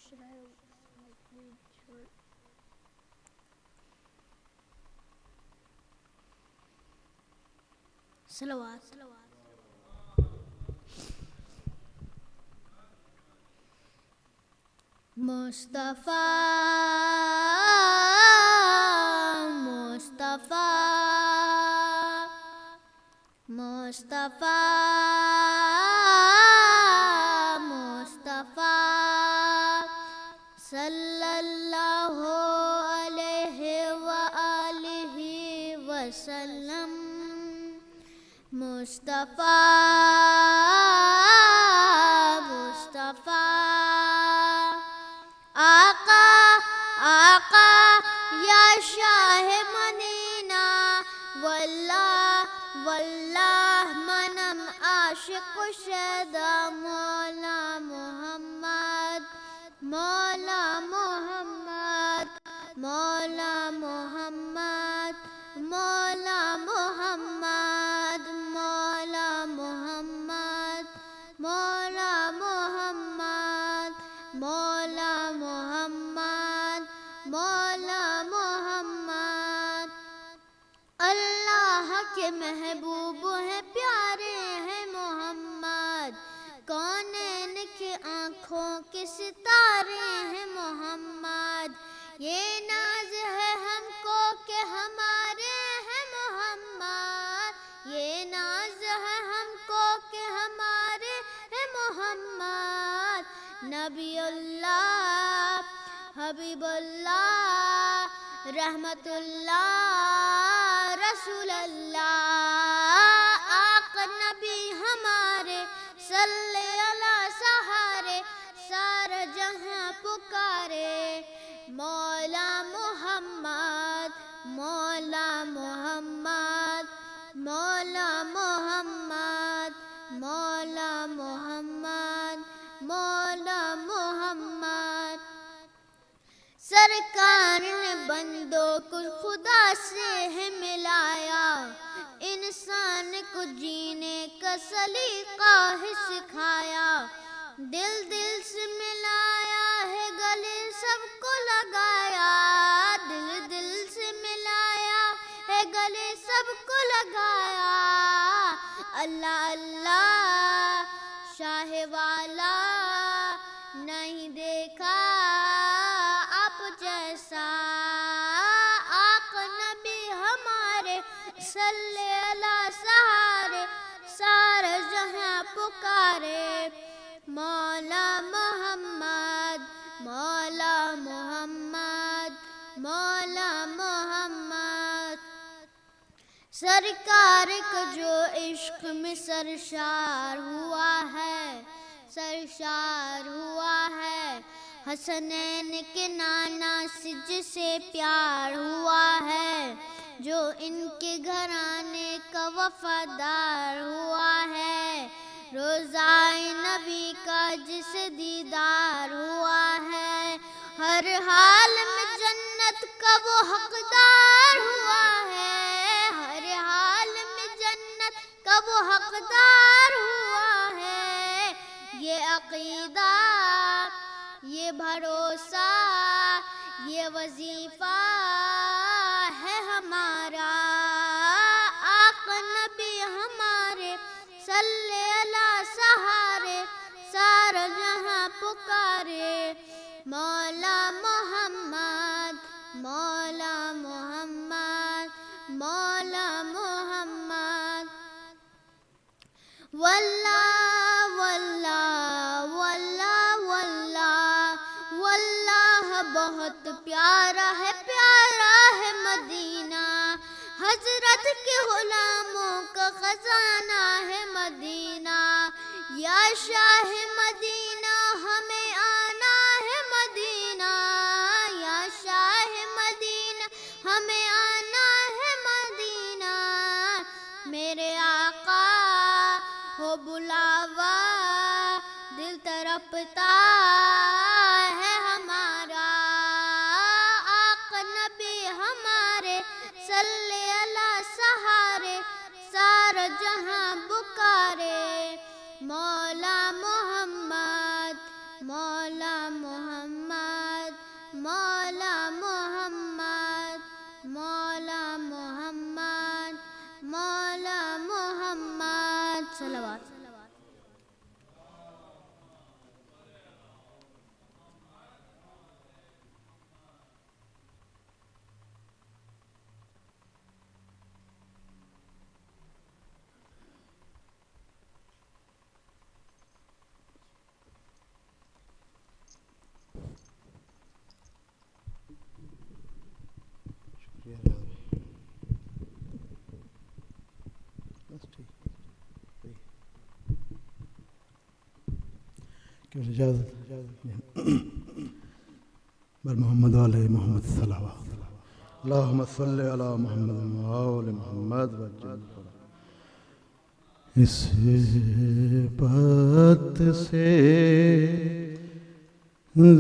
Should I like read short? Salawat. Mustafa, Mustafa, Mustafa, Mustafa, sallallahu alayhi wa alihi wa sallam. Mustafa, Mustafa, آقا آقا یا شاہ مدینہ، واللہ واللہ منم عاشق شیدا، مولا محمد، مولا محمد، مولا محمد، مولا محمد، مولا محمد، مولا محمد، مولا محمد، مولا محمد. اللہ کے محبوب ہیں، پیارے ہیں محمد، کونین کی آنکھوں کے ستارے ہیں محمد. یہ ناز ہے ہم کو کہ ہمارے ہیں محمد، یہ ناز ہے ہم کو کہ ہمارے ہیں محمد. نبی اللہ، حبیب اللہ، رحمت اللہ، رسول اللہ، آقا نبی ہمارے، صلی اللہ سہارے، سارا جہاں پکارے. مولا محمد، مولا محمد، مولا محمد، مولا محمد، مولا محمد. سرکار نے بندوں کو خدا سے ہے ملایا، انسان کو جینے کا سلیقہ ہے سکھایا. دل دل سے ملایا ہے، گلے سب کو لگایا، دل دل سے ملایا ہے، گلے سب کو لگایا. اللہ اللہ شاہ والا، نہیں دیکھا آپ جیسا، آقا نبی ہمارے، صلی اللہ سہارے، سارا جہاں پکارے. مولا محمد، مولا محمد، مولا محمد. سرکار کا جو عشق میں سرشار ہوا ہے، سرشار ہوا ہے، حسنین کے نانا سے جسے پیار ہوا ہے، جو ان کے گھرانے کا وفادار ہوا ہے، روزائے نبی کا جسے دیدار ہوا ہے، ہر حال میں جنت کا وہ حقدار ہوا ہے، ہر حال میں جنت کا وہ حقدار ہوا ہے. یہ عقیدہ، یہ بھروسہ، یہ وظیفہ ہے ہمارا، آقا نبی ہمارے، صلی اللہ سہارے، سارا جہاں پکارے. مولا محمد، مولا محمد، مولا محمد. واللہ واللہ واللہ واللہ واللہ بہت پیارا ہے، پیارا ہے مدینہ، حضرت کے غلاموں کا خزانہ ہے مدینہ. یا شاہ مدینہ ہمیں آنا ہے مدینہ، یا شاہ مدینہ ہمیں آنا ہے مدینہ. میرے آقا ہو بلاوا، دل تڑپتا ہے ہمارا، کہ اجازت بر محمد علیہ محمد صلوات اللہم صلی علی محمد وآل محمد وجل اس بات سے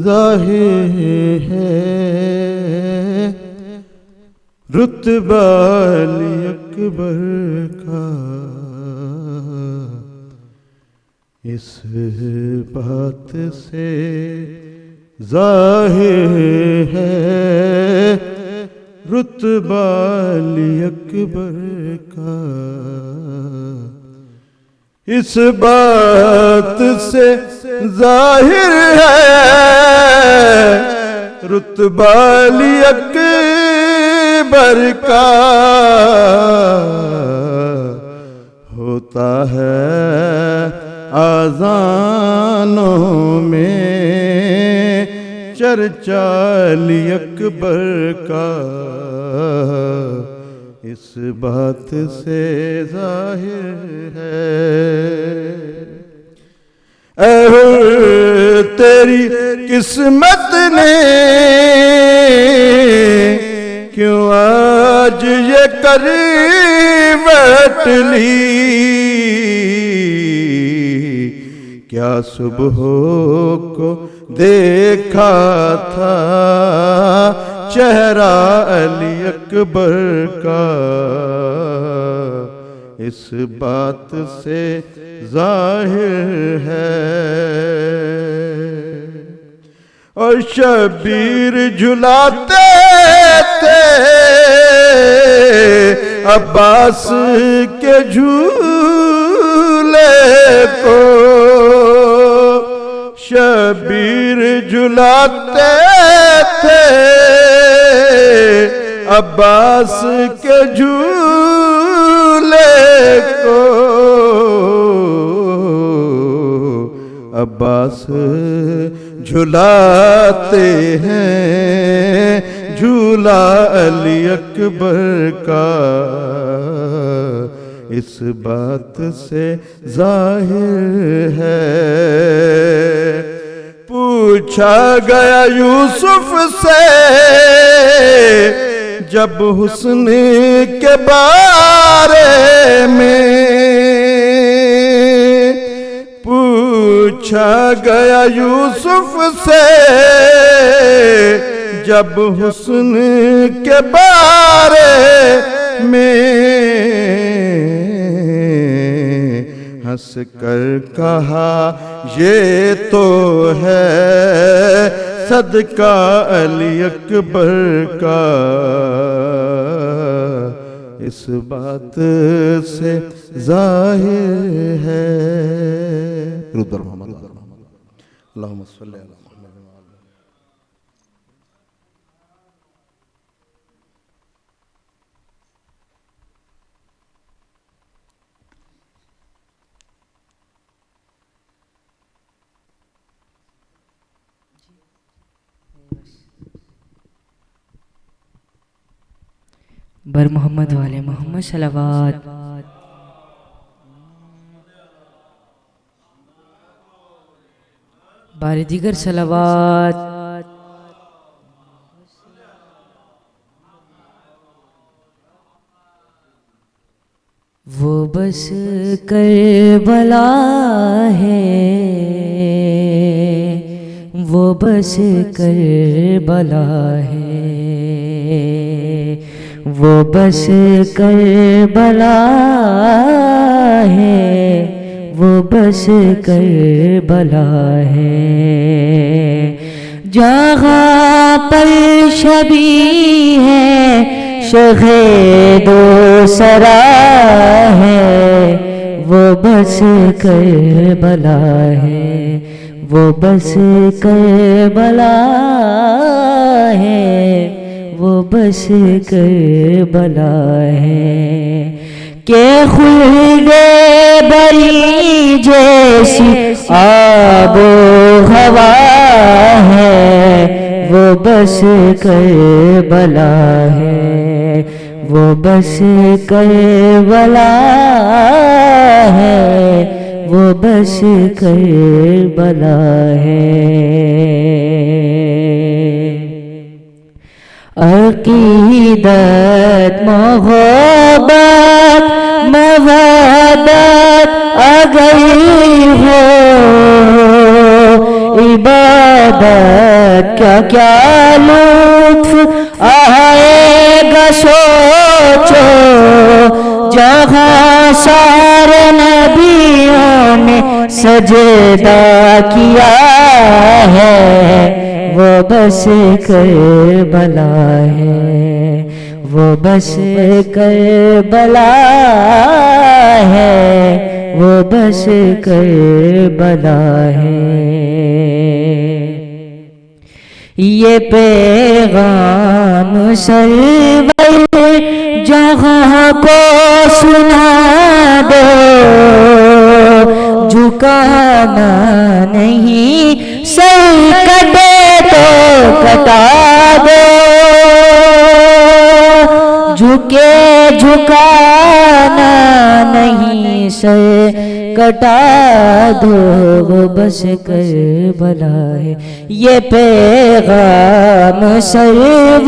ظاہر ہے رتبہ علی اکبر کا اس بات سے ظاہر ہے رتبہ علی اکبر کا اس بات سے ظاہر ہے رتبہ علی اکبر کا ہوتا ہے آذانوں میں چرچا علی اکبر کا اس بات سے ظاہر ہے اے تیری قسمت نے کیوں آج یہ کروٹ لی کیا صبح کو دیکھا تھا چہرہ علی اکبر کا اس بات سے ظاہر ہے اور شبیر جھلاتے تھے عباس کے جھولے کو شبیر جھلاتے تھے عباس کے جھولے کو عباس جھلاتے ہیں جھولا علی اکبر کا اس بات سے ظاہر ہے پوچھا گیا یوسف سے جب حسن کے بارے میں پوچھا گیا یوسف سے جب حسن کے بارے میں ہنس کر کہا یہ تو ہے صدقہ علی اکبر کا اس بات سے ظاہر ہے درود بر محمد اللہم صلی علی محمد بر محمد والے محمد صلوات بار دیگر صلوات وہ بس کربلا ہے وہ بس کربلا ہے وہ بس کربلا ہے وہ بس کربلا ہے جہاں پر شبی ہے شہید و سرا ہے وہ بس کربلا ہے وہ بس کربلا ہے وہ بس کربلا ہے کہ خلد بری جیسی آب و ہوا ہے وہ بس کربلا ہے وہ بس کربلا ہے وہ بس کربلا ہے۔ عقیدت محبت مودت اگر ہو، عبادت کا کیا لطف آئے گا سوچو، جہاں سارے نبیوں نے سجدہ کیا ہے، وہ بس کربلا ہے، وہ بس کربلا ہے، وہ بس کربلا ہے۔ یہ پیغام سرور جہاں کو سنا دو، جھکانا نہیں سر کٹے تو کٹا دو، جھکے جھکانا نہیں سر کٹا دو، وہ بس کربلا ہے۔ یہ پیغام سرور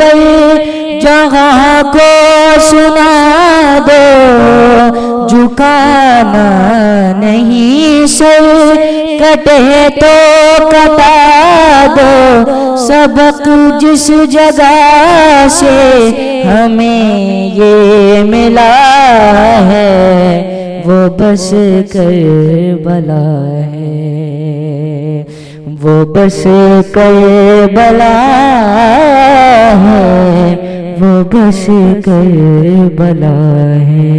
جہاں کو سنا دو، جھکانا نہیں سر کٹے تو کٹا دو، سبق جس جگہ سے ہمیں یہ ملا ہے، وہ بس کربلا ہے، وہ بس کربلا ہے، وہ بس کربلا ہے۔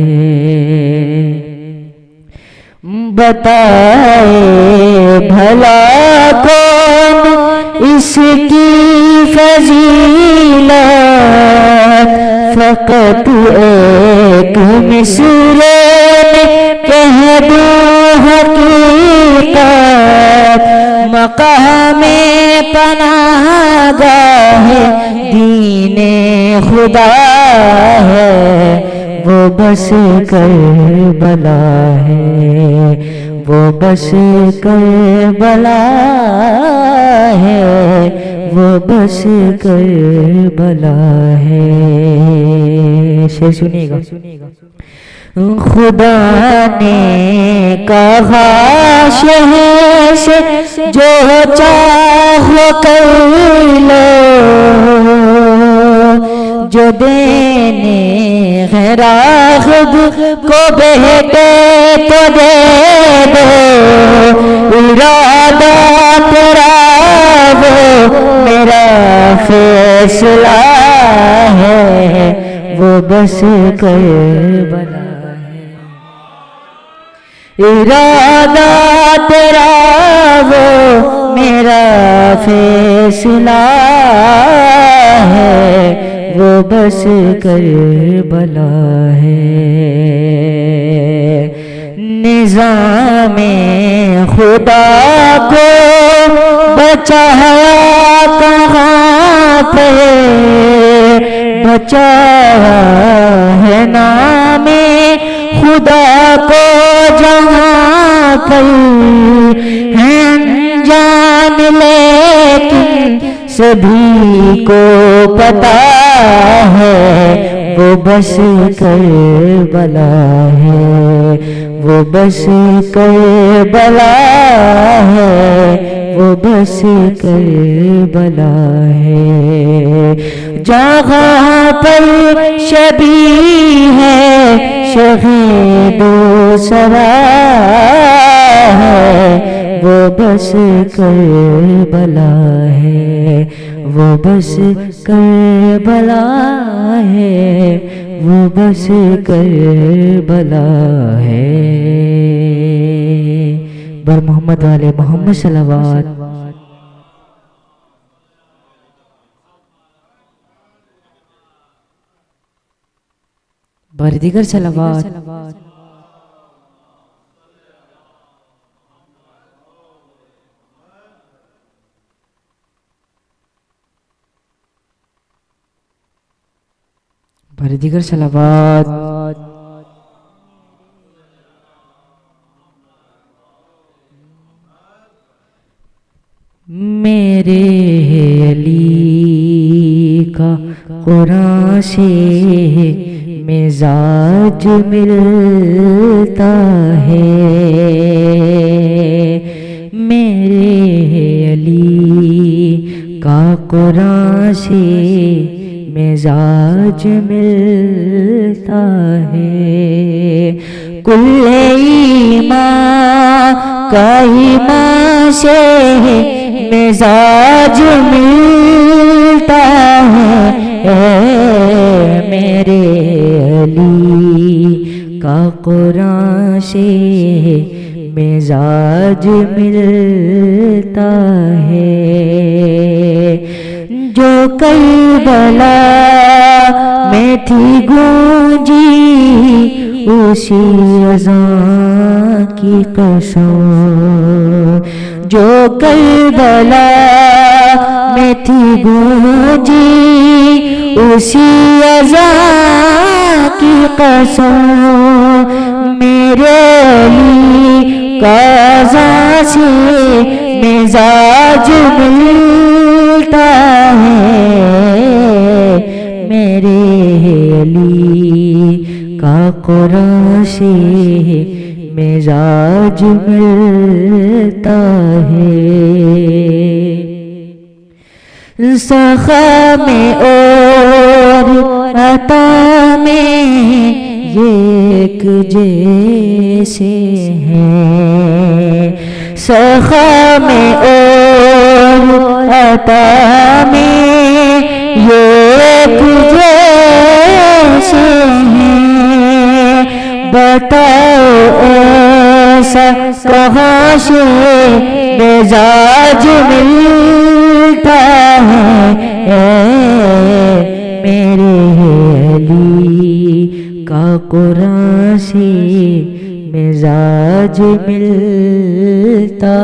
بتائے بھلا کون اس کی فضیلت، فقط ایک مصرے میں کہہ دوں حقیقت، مقام پناہ گاہ دین خدا ہے، وہ بس کربلا ہے، وہ بس کربلا ہے، وہ بس کربلا ہے۔ شعر سنیے گا۔ خدا نے کہا شہر سے جو چاہو کر لو، جو دینے ہے راغب کو بیٹے تو دے دو، ارادہ تیرا وہ میرا فیصلہ ہے، وہ بس کربلا ہے، ارادہ تیرا وہ میرا فیصلہ ہے، وہ بس کربلا ہے۔ نظام خدا کو بچایا کہاں پہ، بچایا ہے نام خدا کو جہاں پر ہے انجان، لیکن سبھی کو پتا ہے، وہ بس کربلا ہے، وہ بس کربلا ہے، وہ بس کربلا ہے۔ جہاں پر شبی ہے شہید و سرا ہے، وہ بس کربلا ہے، وہ بس کربلا ہے، وہ بس کربلا ہے۔ بر محمد والے محمد صلوات۔ بر دیگر صلوات۔ بر دیگر صلوات۔ کا قرآن سے مزاج ملتا ہے، میرے علی کا قرآن سے مزاج ملتا ہے، کل ایمان کا ایمان سے مزاج ملتا ہے، میرے علی کا قرآن سے مزاج ملتا ہے، جو کربلا میں تھی گونجی اسی اذان کی قسم، جو کربلا میں تھی گونجی اسی اذان کی قسم، میرے علی کا اذان سے مزاج ملتا ہے، میرے علی کا قرآن سے مزاج ملتا ہے، سخا میں اور عطا میں یہ ایک جیسے ہیں، سخا میں اور عطا میں یہ ایک جیسے ہیں، بتاؤ ایسا کہاں سے مزاج ملتا ہے، میرے علی کا قرآن سے مزاج ملتا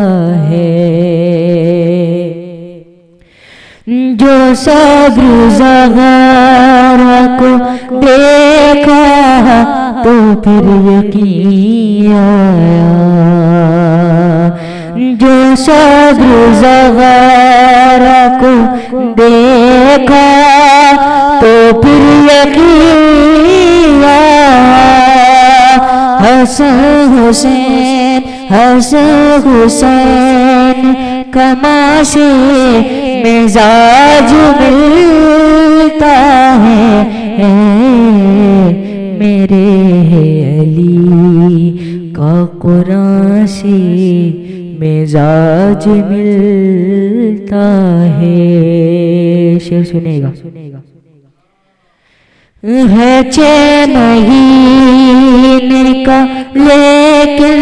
ہے، جو صبر زغارہ کو دیکھا تو پھر یقین آیا، جو صبر زغارہ کو دیکھا تو پھر یقین آیا، حسن حسین حسن حسین کما سے مزاج ملتا ہے، میرے علی کا قرآن سے مزاج ملتا ہے، شعر سنے گا، ہے 6 مہینے کا لیکن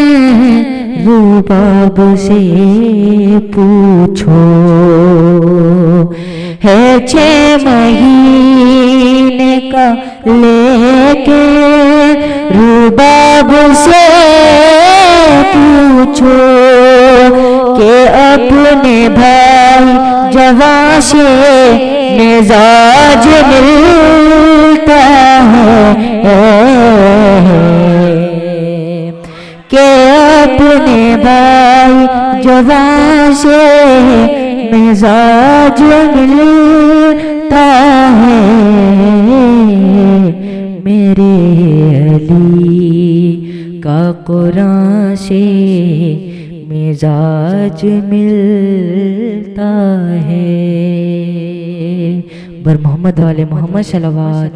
رباب سے پوچھو، ہے 6 مہینے کا لیکن رباب سے پوچھو، کہ اپنے بھائی جوان سے مزاج ملتا ہے، کہ اپنے بھائی جوان سے مزاج ملتا ہے، میرے علی کا قرآن سے مزاج ملتا ہے، بر محمد والے محمد صلوات.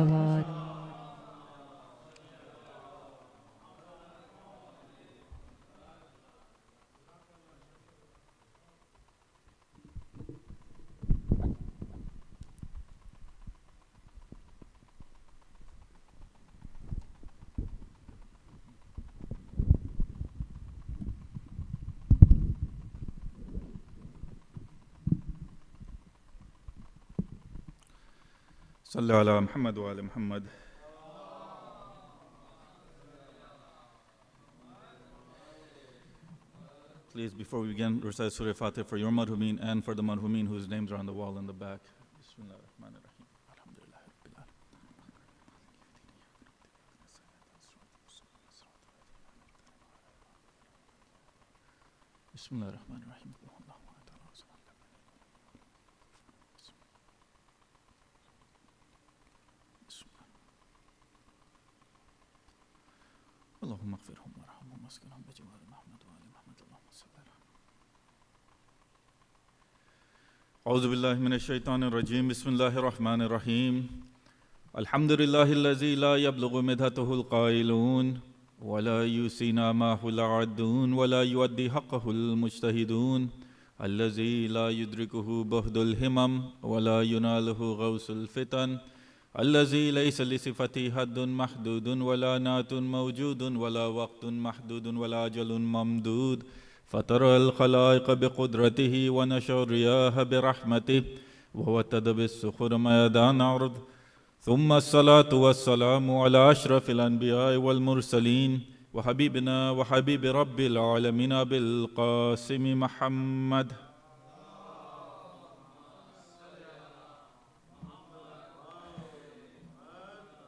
صلی علی محمد وعلی محمد. Please, before we begin, recite Surah Fatih for your marhumin and for the marhumin whose names are on the wall in the back. Bismillah ar-Rahman ar-Rahim. Alhamdulillah Rabbil Alamin. Bismillah ar-Rahman ar-Rahim. اللهم اغفرهم وارحمهم واسكنهم بجوار محمد وآل محمد اللهم صل على أعوذ بالله من الشيطان الرجيم بسم الله الرحمن الرحيم الحمد لله الذي لا يبلغ مدحته القائلون ولا يوصي نعمه العادون ولا يؤدي حقه المجتهدون الذي لا يدركه بهد الهمم ولا يناله غوث الفتن الذي ليس لصفته حد محدود ولا نعت موجود ولا وقت محدود ولا أجل ممدود فترى الخلائق بقدرته ونشر الرياح برحمته ووتد بالصخور ميدان أرض ثم الصلاة والسلام على أشرف الأنبياء والمرسلين وحبيبنا وحبيب رب العالمين بالقاسم محمد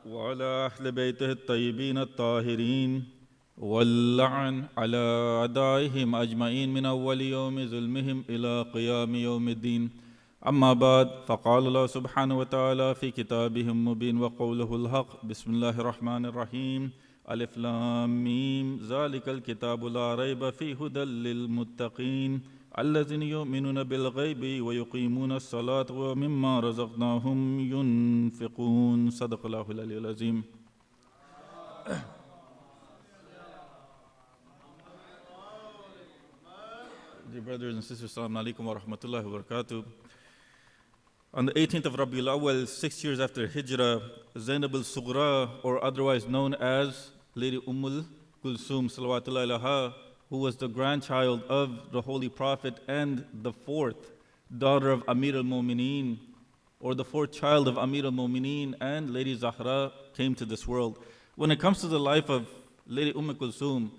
وعلى أهل بيته الطيبين الطاهرين واللعن على أعدائهم أجمعين من أول يوم ظلمهم إلى قيام يوم الدين أما بعد فقال الله سبحانه وتعالى في كتابه المبين وقوله الحق بسم الله الرحمن الرحيم ألف لام ميم ذلك الكتاب لا ريب فيه هدى للمتقين الذين يؤمنون بالغيب ويقيمون الصلاة ومما رزقناهم ينفقون صدق الله العلي العظيم. Dear brothers and sisters, Assalamu alaikum wa rahmatullahi wa barakatuh. On the 18th of Rabi Awal, 6 years after Hijrah, Zainab al-Sughra, or otherwise known as Lady Kulsum salawatullahi alaha, who was the grandchild of the Holy Prophet and the fourth daughter of Amir al-Mu'mineen, or the fourth child of Amir al-Mu'mineen and Lady Zahra, came to this world. When it comes to the life of Lady Kulsum,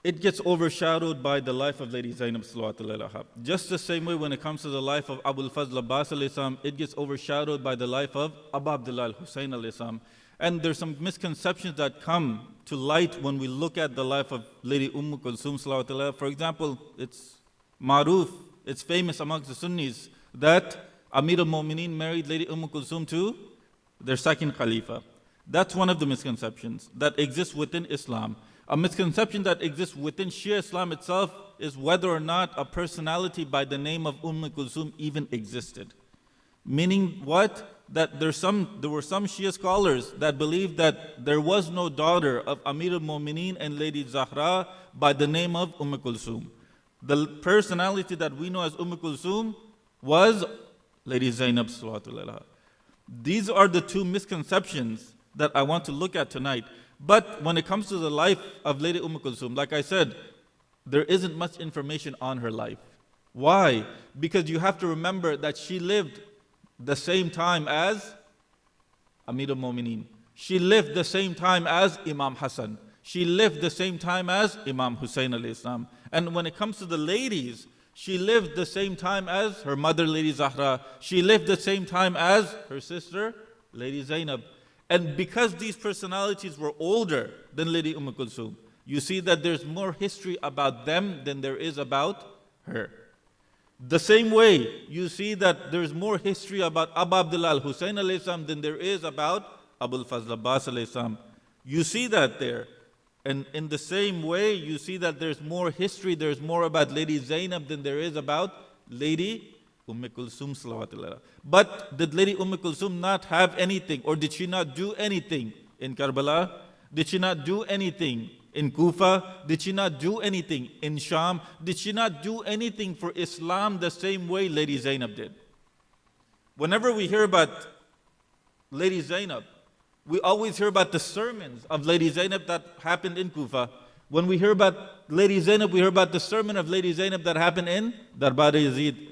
it gets overshadowed by the life of Lady Zainab salawatullahi alaha. Just the same way when it comes to the life of Abul Fazl Abbas alayhi salam, it gets overshadowed by the life of Abu Abdullah Hussain alayhi salam. And there's some misconceptions that come to light when we look at the life of Lady Kulsum salawatullahi alaha. For example, it's maruf, it's famous amongst the Sunnis that Amir al-Mu'mineen married Lady Kulsum to their second Khalifa. That's one of the misconceptions that exists within Islam. A misconception that exists within Shia Islam itself is whether or not a personality by the name of Kulsum even existed. Meaning what? That there were some Shia scholars that believed that there was no daughter of Amir al-Mu'mineen and Lady Zahra by the name of Kulsum. The personality that we know as Kulsum was Lady Zainab salawatullahi alaha. These are the two misconceptions that I want to look at tonight. But when it comes to the life of Lady Kulsum, like I said, there isn't much information on her life. Why? Because you have to remember that she lived the same time as Amir al-Mu'mineen. She lived the same time as Imam Hassan. She lived the same time as Imam Hussain alayhi salam. And when it comes to the ladies, she lived the same time as her mother, Lady Zahra. She lived the same time as her sister, Lady Zainab. And because these personalities were older than Lady Kulsum, you see that there's more history about them than there is about her. The same way, you see that there's more history about Abu Abdullah al-Hussain alayhi salam than there is about Abul Fazl Abbas alayhi salam. You see that there. And in the same way, you see that there's more history, there's more about Lady Zainab than there is about Lady Kulsum salawatullahi alaha. But did Lady Kulsum not have anything, or did she not do anything in Karbala? Did she not do anything in Kufa? Did she not do anything in Sham? Did she not do anything for Islam the same way Lady Zainab did? Whenever we hear about Lady Zainab, we always hear about the sermons of Lady Zainab that happened in Kufa. When we hear about Lady Zainab, we hear about the sermon of Lady Zainab that happened in Darbar Yazid,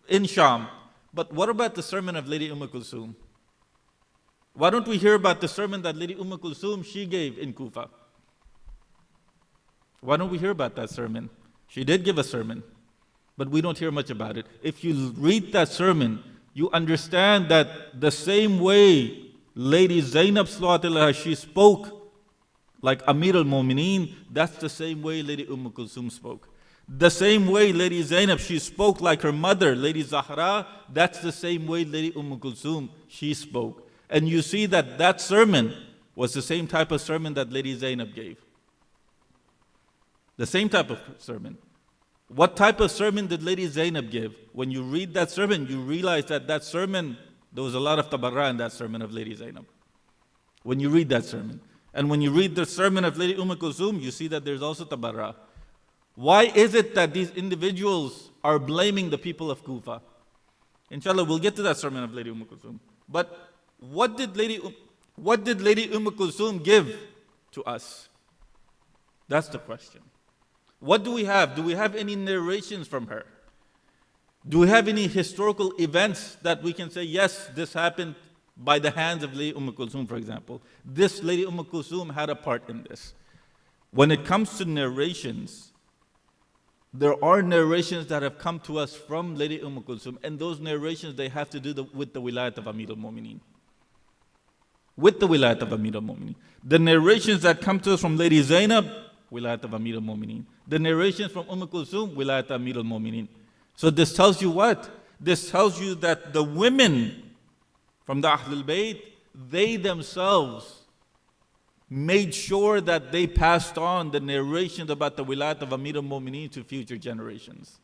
in Sham. But what about the sermon of Lady Kulsum? Why don't we hear about the sermon that Lady Kulsum she gave in Kufa? Why don't we hear about that sermon? She did give a sermon, but we don't hear much about it. If you read that sermon, you understand that the same way Lady Zainab salawatullahi, she spoke like Amir al-Mu'mineen, that's the same way Lady Kulsum spoke. The same way Lady Zainab, she spoke like her mother, Lady Zahra, that's the same way Lady Kulsum, she spoke. And you see that that sermon was the same type of sermon that Lady Zainab gave. The same type of sermon. What type of sermon did Lady Zainab give? When you read that sermon, you realize that that sermon, there was a lot of tabarra in that sermon of Lady Zainab. When you read that sermon. And when you read the sermon of Lady Kulthum, you see that there's also tabarra. Why is it that these individuals are blaming the people of Kufa? Inshallah, we'll get to that sermon of Lady Kulthum. But what did Lady Kulthum give to us? That's the question. What do we have? Do we have any narrations from her? Do we have any historical events that we can say, yes, this happened by the hands of Lady Kulthum, for example? This Lady Kulthum had a part in this. When it comes to narrations, there are narrations that have come to us from Lady Kulthum, and those narrations, they have to do with the wilayat of Amir al-Mu'mineen. With the wilayat of Amir al-Mu'mineen. The narrations that come to us from Lady Zainab, wilayat of Amir al-Mu'mineen. The narrations from Kulthum, wilayat of Amir al-Mu'mineen. So this tells you what? This tells you that the women from the Ahlul Bayt, they themselves made sure that they passed on the narrations about the wilayat of Amir al-Mu'mineen to future generations.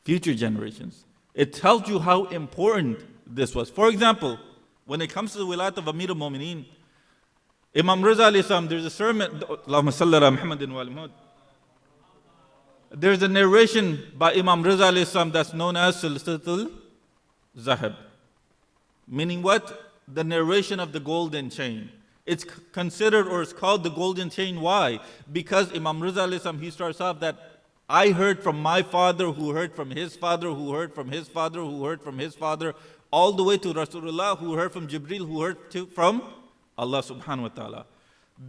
Future generations. It tells you how important this was. For example, when it comes to the wilayat of Amir al-Mu'mineen, Imam Riza alayhi salam, there's a sermon, Allahumma salli ala Muhammadin wa ala Muhammad. There's a narration by Imam Riza alayhi salam that's known as Silsilatul Zahab. Meaning what? The narration of the golden chain. It's considered, or it's called the golden chain. Why? Because Imam Riza alayhi salam, he starts off that I heard from my father, who heard from his father, who heard from his father, who heard from his father, all the way to Rasulullah, who heard from Jibreel, who heard from Allah subhanahu wa ta'ala.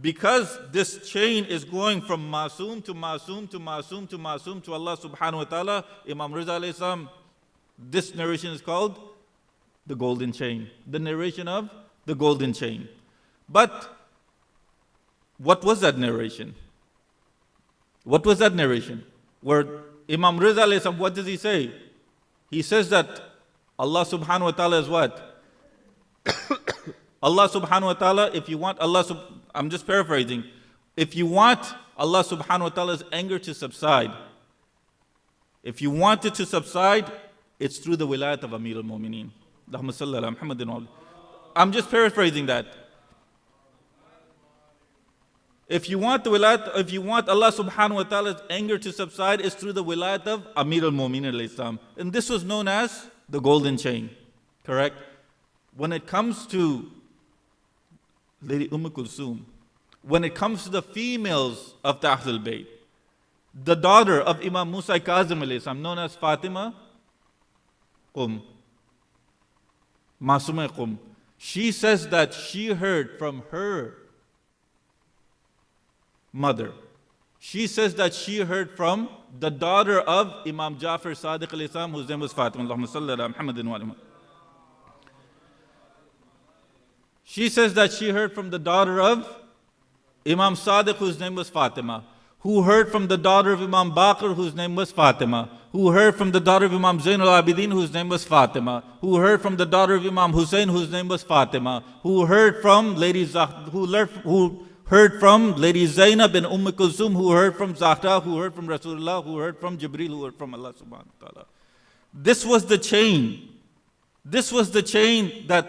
Because this chain is going from Masoom to Masoom to Masoom to Masoom to Allah subhanahu wa ta'ala, Imam Riza alayhi salam, this narration is called the golden chain. The narration of the golden chain. But what was that narration? What was that narration? Where Imam Riza alayhi salam, what does he say? He says that Allah subhanahu wa ta'ala is what? Allah subhanahu wa ta'ala, if you want I'm just paraphrasing. If you want Allah subhanahu wa ta'ala's anger to subside, if you want it to subside, it's through the wilayat of Amir al-Mu'mineen. Allahumma salli ala Muhammadin wa ala. I'm just paraphrasing that. If you want Allah subhanahu wa ta'ala's anger to subside, it's through the wilayat of Amir al-Mu'mineen alayhi salam. And this was known as the golden chain. Correct? When it comes to Lady Kulthum, when it comes to the females of the Ahlul Bayt, the daughter of Imam Musa Kazim alayhi salam, known as Fatima Masuma Qum, she says that she heard from her mother. She says that she heard from the daughter of Imam Jafar Sadiq alayhi salam, whose name was Fatima. Allahumma salli ala Muhammadin wa ala Muhammad. She says that she heard from the daughter of Imam Sadiq, whose name was Fatima, who heard from the daughter of Imam Baqir, whose name was Fatima, who heard from the daughter of Imam Zain al-Abidin, whose name was Fatima, who heard from the daughter of Imam Hussain, whose name was Fatima, who heard from Lady Zainab and Kulthum, who heard from Zahra, who heard from Rasulullah, who heard from Jibreel, who heard from Allah subhanahu wa ta'ala. This was the chain. This was the chain that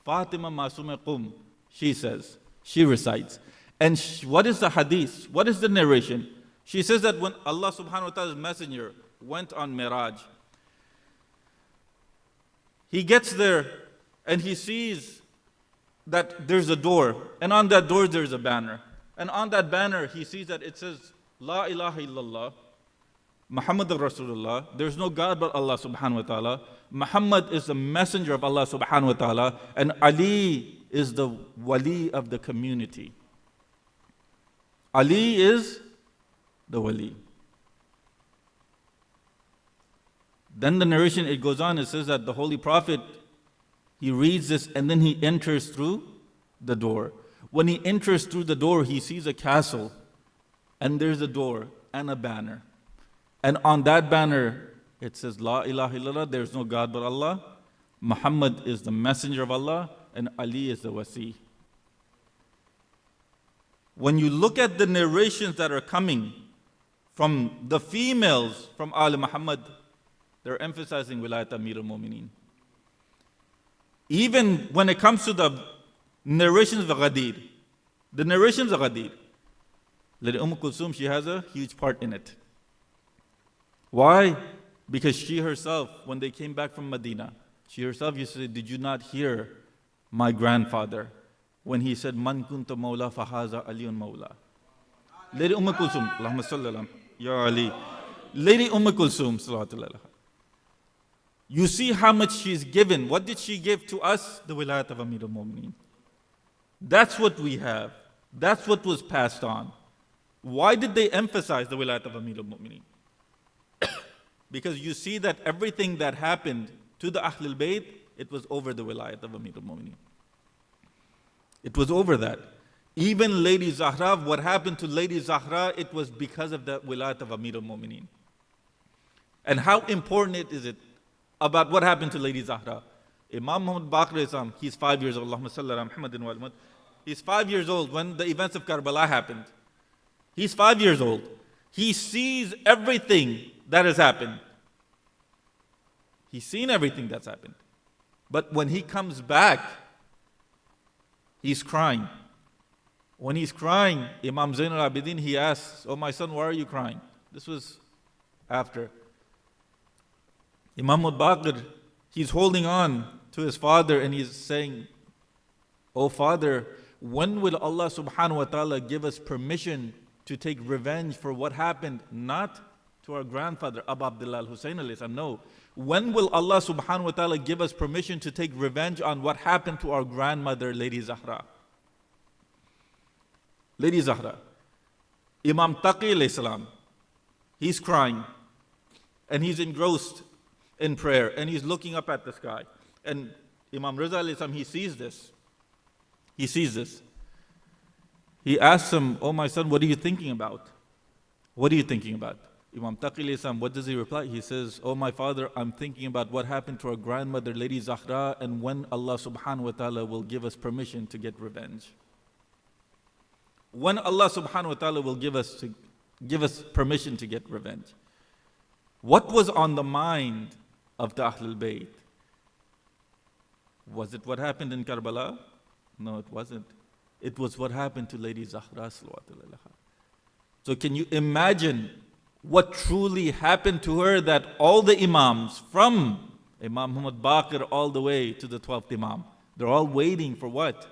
Fatima Masuma Qum, she says, she recites. And what is the hadith? What is the narration? She says that when Allah subhanahu wa ta'ala's messenger went on Miraj, he gets there and he sees that there's a door, and on that door there's a banner. And on that banner he sees that it says, La ilaha illallah, Muhammad Rasulullah, there's no God but Allah subhanahu wa ta'ala. Muhammad is the messenger of Allah subhanahu wa ta'ala, and Ali is the wali of the community. Ali is the wali. Then the narration, it goes on, it says that the Holy Prophet, he reads this and then he enters through the door. When he enters through the door, he sees a castle, and there's a door and a banner. And on that banner, it says, La ilaha illallah, there's no God but Allah. Muhammad is the messenger of Allah, and Ali is the wasi. When you look at the narrations that are coming from the females from Al Muhammad, they're emphasizing Wilayat Amir al-Mu'mineen. Even when it comes to the narrations of Ghadir, the narrations of Ghadir, Lady Kulthum, she has a huge part in it. Why? Because she herself, when they came back from Medina, she herself used to say, did you not hear my grandfather when he said, Man kunta mawla fahaza aliyun mawla. Lady Kulthum, Allahumma salli ala Ya Ali. Lady Kulthum, sallallahu alayhi wa. You see how much she's given. What did she give to us? The wilayat of Amir al-Mu'mineen. That's what we have. That's what was passed on. Why did they emphasize the wilayat of Amir al-Mu'mineen? Because you see that everything that happened to the Ahlul Bayt, it was over the wilayat of Amir al-Mu'mineen. It was over that. Even Lady Zahra, what happened to Lady Zahra, it was because of the wilayat of Amir al-Mu'mineen. And how important is it about what happened to Lady Zahra? Imam Muhammad Baqir Islam, he's 5 years old. Allahumma salli ala Muhammadin wa ala. He's 5 years old when the events of Karbala happened. He's 5 years old. He sees everything that has happened. He's seen everything that's happened. But when he comes back, he's crying. When he's crying, Imam Zain al-Abidin, he asks, oh my son, why are you crying? This was after. Imam al-Baqir, he's holding on to his father and he's saying, oh father, when will Allah subhanahu wa ta'ala give us permission to take revenge for what happened, not to our grandfather, Abu Abdullah al-Hussain alayhi salam, no. When will Allah subhanahu wa ta'ala give us permission to take revenge on what happened to our grandmother, Lady Zahra? Lady Zahra. Imam Taqi alayhi salam, he's crying and he's engrossed in prayer and he's looking up at the sky. And Imam Riza alayhi salam, he sees this. He sees this. He asks him, oh my son, what are you thinking about? What are you thinking about? Imam Taqi alayhi salam, what does he reply? He says, oh my father, I'm thinking about what happened to our grandmother, Lady Zahra, and when Allah subhanahu wa ta'ala will give us permission to get revenge. When Allah subhanahu wa ta'ala will give us permission to get revenge. What was on the mind of the Ahlul Bayt? Was it what happened in Karbala? No, it wasn't. It was what happened to Lady Zahra. So can you imagine what truly happened to her, that all the Imams, from Imam Muhammad Baqir all the way to the 12th Imam, they're all waiting for what?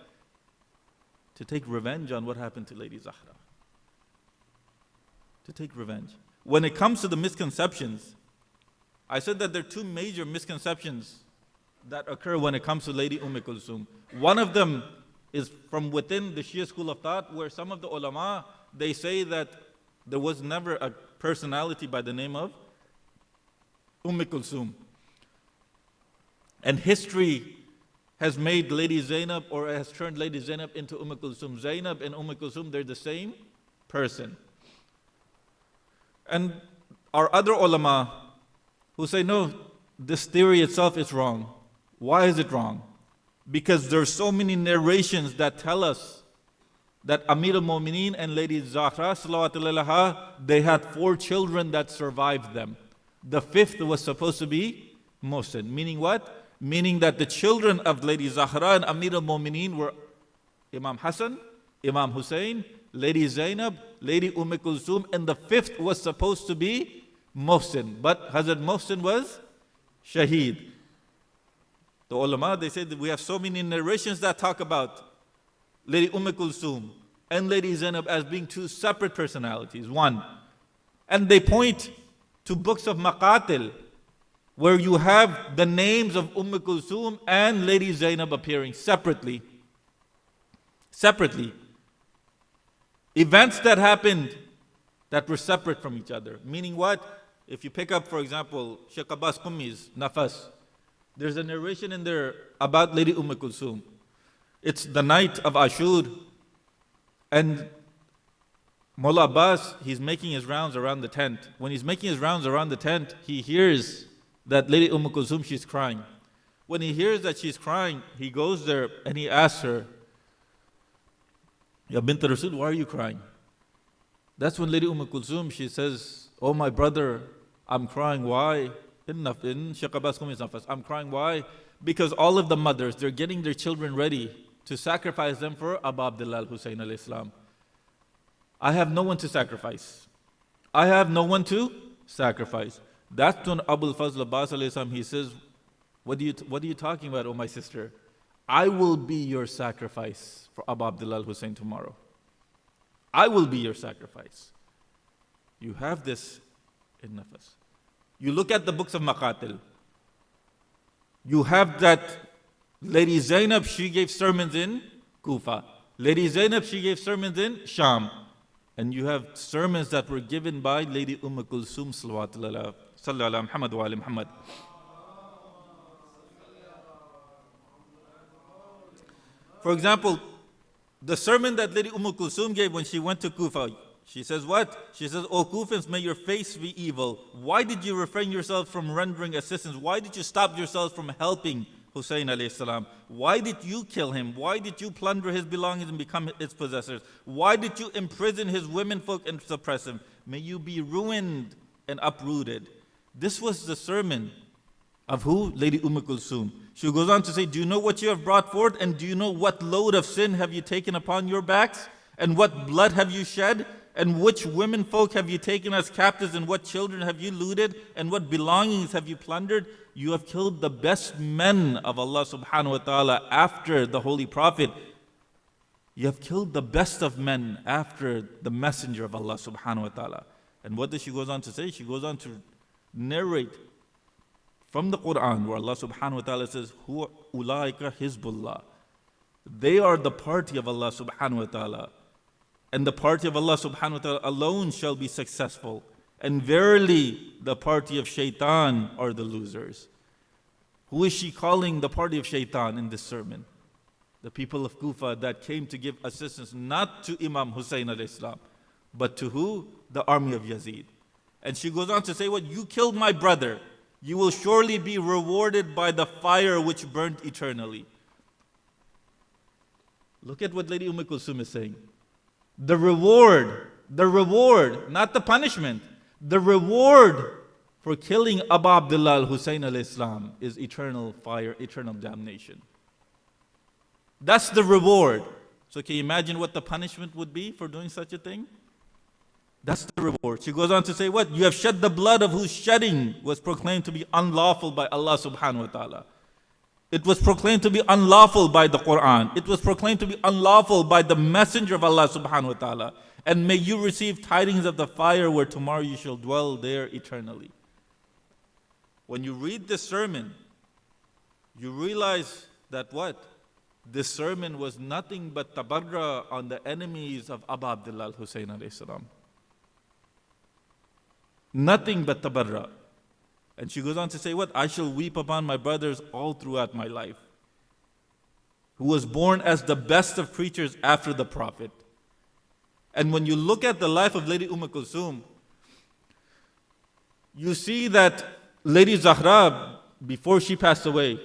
To take revenge on what happened to Lady Zahra. To take revenge. When it comes to the misconceptions, I said that there are two major misconceptions that occur when it comes to Lady Kulthum. One of them is from within the Shia school of thought, where some of the ulama, they say that there was never a personality by the name of Kulthum. And history has made Lady Zainab, or has turned Lady Zainab into Kulthum. Zainab and Kulthum, they're the same person. And our other ulama who say, no, this theory itself is wrong. Why is it wrong? Because there are so many narrations that tell us that Amir al-Mu'mineen and Lady Zahra, salawatullahi alaiha, they had 4 children that survived them. The 5th was supposed to be Mohsin. Meaning what? Meaning that the children of Lady Zahra and Amir al-Mu'mineen were Imam Hassan, Imam Hussain, Lady Zainab, Lady Kulthum, and the 5th was supposed to be Mohsin. But Hazrat Mohsin was Shaheed. The ulama, they say that we have so many narrations that talk about Lady Kulthum and Lady Zainab as being 2 separate personalities, one. And they point to books of Maqatil, where you have the names of Kulthum and Lady Zainab appearing separately. Separately. Events that happened that were separate from each other. Meaning what? If you pick up, for example, Sheikh Abbas Qummi's Nafas, there's a narration in there about Lady Kulthum. It's the night of Ashur, and Mullah Abbas, he's making his rounds around the tent. When he's making his rounds around the tent, he hears that Lady Kulthum, she's crying. When he hears that she's crying, he goes there and he asks her, Ya bint Rasul, why are you crying? That's when Lady Kulthum, she says, oh my brother, I'm crying. Why? I'm crying. Why? Because all of the mothers, they're getting their children ready to sacrifice them for Abu Abdullah Hussain alayhi salam. I have no one to sacrifice. I have no one to sacrifice. That's when Abul Fazl Abbas alayhi salam, he says, what are you talking about, oh my sister? I will be your sacrifice for Abu Abdullah Hussain tomorrow. I will be your sacrifice. You have this in nafas. You look at the books of Maqatil. You have that Lady Zainab, she gave sermons in Kufa. Lady Zainab, she gave sermons in Sham. And you have sermons that were given by Lady Kulthum sallallahu alaihi Muhammad wa ali Muhammad. For example, the sermon that Lady Kulthum gave when she went to Kufa, she says what? She says, O Kufans, may your face be evil. Why did you refrain yourselves from rendering assistance? Why did you stop yourselves from helping Hussain alayhi salam? Why did you kill him? Why did you plunder his belongings and become its possessors? Why did you imprison his womenfolk and suppress him? May you be ruined and uprooted. This was the sermon of who? Lady Kulthum. She goes on to say, do you know what you have brought forth? And do you know what load of sin have you taken upon your backs? And what blood have you shed? And which women folk have you taken as captives? And what children have you looted? And what belongings have you plundered? You have killed the best men of Allah subhanahu wa ta'ala after the Holy Prophet. You have killed the best of men after the Messenger of Allah subhanahu wa ta'ala. And what does she goes on to say? She goes on to narrate from the Quran where Allah subhanahu wa ta'ala says, Huwa ulaika hizbullah. They are the party of Allah subhanahu wa ta'ala. And the party of Allah subhanahu wa ta'ala alone shall be successful. And verily, the party of shaitan are the losers. Who is she calling the party of shaitan in this sermon? The people of Kufa that came to give assistance not to Imam Hussain alayhi salam, but to who? The army of Yazid. And she goes on to say, what? You killed my brother. You will surely be rewarded by the fire which burnt eternally. Look at what Lady Kulthum is saying. The reward, not the punishment. The reward for killing Abu Abdullah Hussain alayhi salam is eternal fire, eternal damnation. That's the reward. So can you imagine what the punishment would be for doing such a thing? That's the reward. She goes on to say what? You have shed the blood of whose shedding was proclaimed to be unlawful by Allah subhanahu wa ta'ala. It was proclaimed to be unlawful by the Quran. It was proclaimed to be unlawful by the Messenger of Allah subhanahu wa ta'ala. And may you receive tidings of the fire where tomorrow you shall dwell there eternally. When you read this sermon, you realize that what? This sermon was nothing but tabarra on the enemies of Abu Abdullah Hussain alayhi salam. Nothing but tabarra. And she goes on to say what? I shall weep upon my brothers all throughout my life, who was born as the best of creatures after the Prophet. And when you look at the life of Lady Kulthum, you see that Lady Zahra, before she passed away,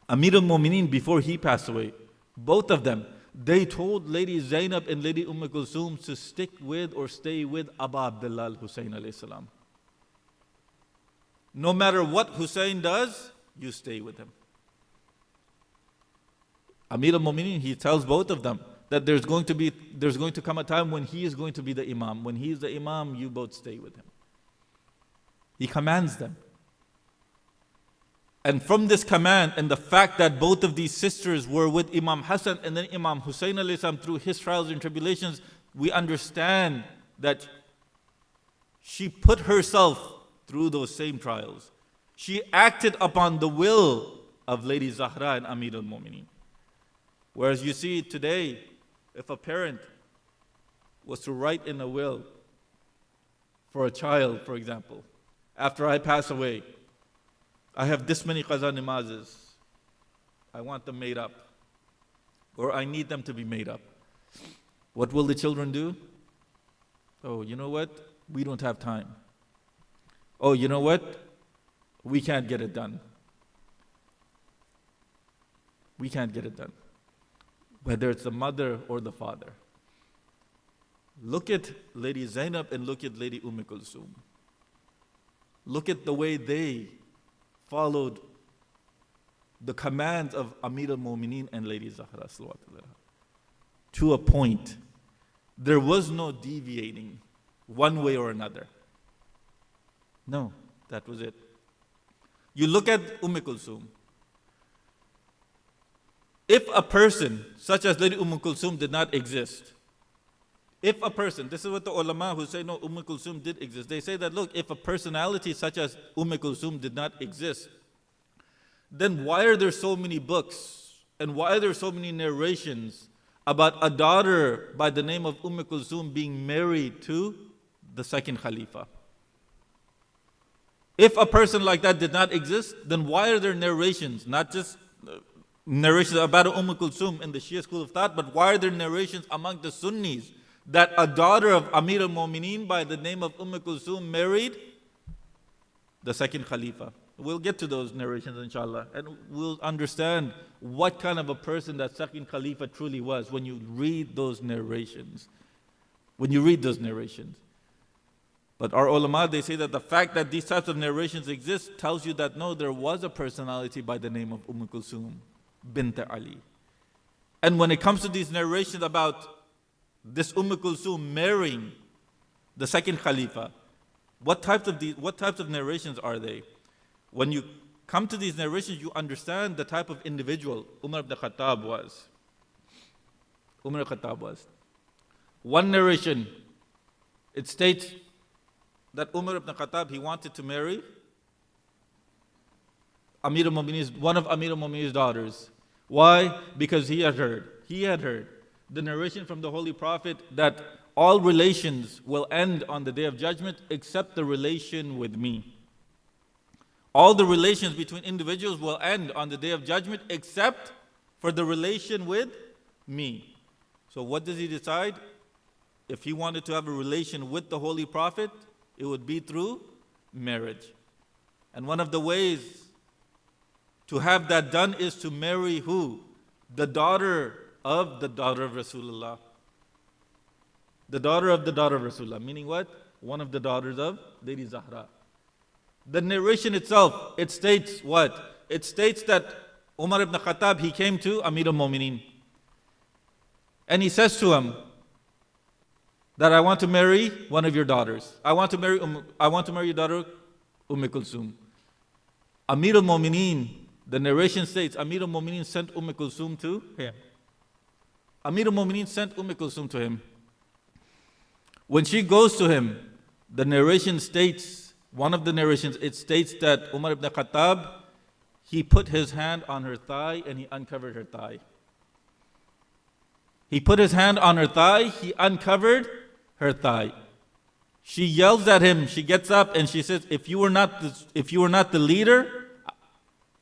Amir al-Mu'mineen, before he passed away, both of them, they told Lady Zainab and Lady Kulthum to stick with or stay with Abu Abdullah Hussain alayhi salam. No matter what Hussain does, you stay with him. Amir al-Mu'mineen, he tells both of them that there's going to come a time when he is going to be the Imam. When he is the Imam, you both stay with him. He commands them. And from this command and the fact that both of these sisters were with Imam Hassan and then Imam Hussain alayhi salam through his trials and tribulations, we understand that she put herself through those same trials. She acted upon the will of Lady Zahra and Amir al-Mu'mineen. Whereas you see today, if a parent was to write in a will for a child, for example, after I pass away, I have this many qaza namazes, I want them made up, or I need them to be made up. What will the children do? Oh, you know what? We don't have time. Oh, you know what? We can't get it done. We can't get it done. Whether it's the mother or the father. Look at Lady Zainab and look at Lady Kulthum. Look at the way they followed the commands of Amir al-Mu'mineen and Lady Zahra to a point. There was no deviating one way or another. No, that was it. You look at Kulthum. If a person such as Lady Kulthum did not exist, if a person, this is what the ulama who say no, Kulthum did exist, they say that look, if a personality such as Kulthum did not exist, then why are there so many books and why are there so many narrations about a daughter by the name of Kulthum being married to the second Khalifa? If a person like that did not exist, then why are there narrations, not just narrations about Kulthum in the Shia school of thought, but why are there narrations among the Sunnis that a daughter of Amir al-Mu'mineen by the name of Kulthum married the second Khalifa? We'll get to those narrations inshallah, and we'll understand what kind of a person that second Khalifa truly was when you read those narrations. When you read those narrations. But our ulama, they say that the fact that these types of narrations exist tells you that no, there was a personality by the name of Kulthum bint Ali. And when it comes to these narrations about this Kulthum marrying the second Khalifa, what types of narrations are they? When you come to these narrations, you understand the type of individual Umar ibn Khattab was. Umar ibn Khattab was. One narration, it states that Umar ibn Khattab, he wanted to marry one of Amir al-Mu'mineen's daughters. Why? Because he had heard the narration from the Holy Prophet that all relations will end on the Day of Judgment except the relation with me. All the relations between individuals will end on the Day of Judgment except for the relation with me. So what does he decide? If he wanted to have a relation with the Holy Prophet, it would be through marriage. And one of the ways to have that done is to marry who? The daughter of Rasulullah. The daughter of Rasulullah. Meaning what? One of the daughters of Lady Zahra. The narration itself, it states what? It states that Umar ibn Khattab, he came to Amir al-Mu'mineen. And he says to him that I want to marry one of your daughters. I want to marry your daughter Kulthum. Amir al-Mu'mineen, the narration states, Amir al-Mu'mineen sent Kulthum to him. Amir al-Mu'mineen sent Kulthum to him. When she goes to him, the narration states, one of the narrations, it states that Umar ibn Khattab, he put his hand on her thigh and he uncovered her thigh. He put his hand on her thigh, he uncovered her thigh. She yells at him, she gets up and she says, if you were not the leader,